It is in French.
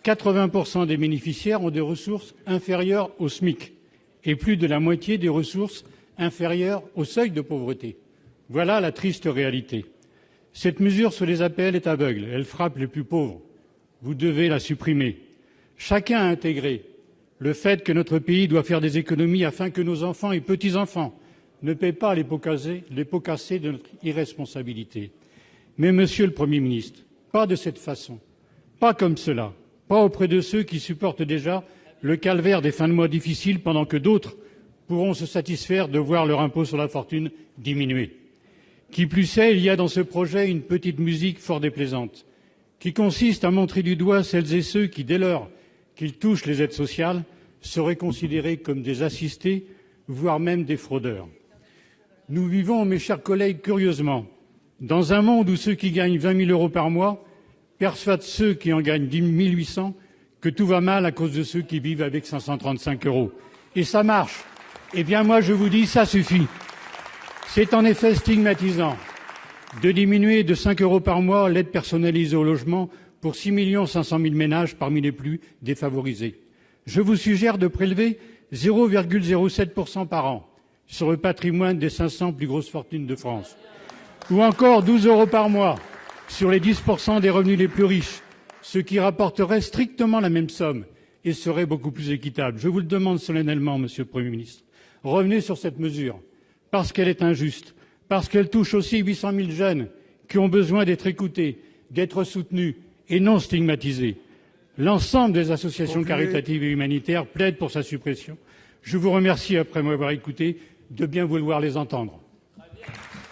80% des bénéficiaires ont des ressources inférieures au SMIC et plus de la moitié des ressources inférieures au seuil de pauvreté. Voilà la triste réalité. Cette mesure sur les APL est aveugle, elle frappe les plus pauvres. Vous devez la supprimer. Chacun a intégré le fait que notre pays doit faire des économies afin que nos enfants et petits-enfants ne paient pas les pots cassés de notre irresponsabilité. Mais, Monsieur le Premier ministre, pas de cette façon, pas comme cela, pas auprès de ceux qui supportent déjà le calvaire des fins de mois difficiles pendant que d'autres pourront se satisfaire de voir leur impôt sur la fortune diminuer. Qui plus est, il y a dans ce projet une petite musique fort déplaisante qui consiste à montrer du doigt celles et ceux qui, dès lors qu'ils touchent les aides sociales, seraient considérés comme des assistés, voire même des fraudeurs. Nous vivons, mes chers collègues, curieusement, dans un monde où ceux qui gagnent 20 000 € par mois persuadent ceux qui en gagnent 10 800 que tout va mal à cause de ceux qui vivent avec 535 €. Et ça marche. Eh bien, moi, je vous dis, ça suffit. C'est en effet stigmatisant de diminuer de 5 € par mois l'aide personnalisée au logement pour 6 500 000 ménages parmi les plus défavorisés. Je vous suggère de prélever 0,07% par an sur le patrimoine des 500 plus grosses fortunes de France, ou encore 12 € par mois sur les 10% des revenus les plus riches, ce qui rapporterait strictement la même somme et serait beaucoup plus équitable. Je vous le demande solennellement, Monsieur le Premier ministre, revenez sur cette mesure, parce qu'elle est injuste, parce qu'elle touche aussi 800 000 jeunes qui ont besoin d'être écoutés, d'être soutenus et non stigmatisés. L'ensemble des associations caritatives et humanitaires plaident pour sa suppression. Je vous remercie, après m'avoir écouté, de bien vouloir les entendre.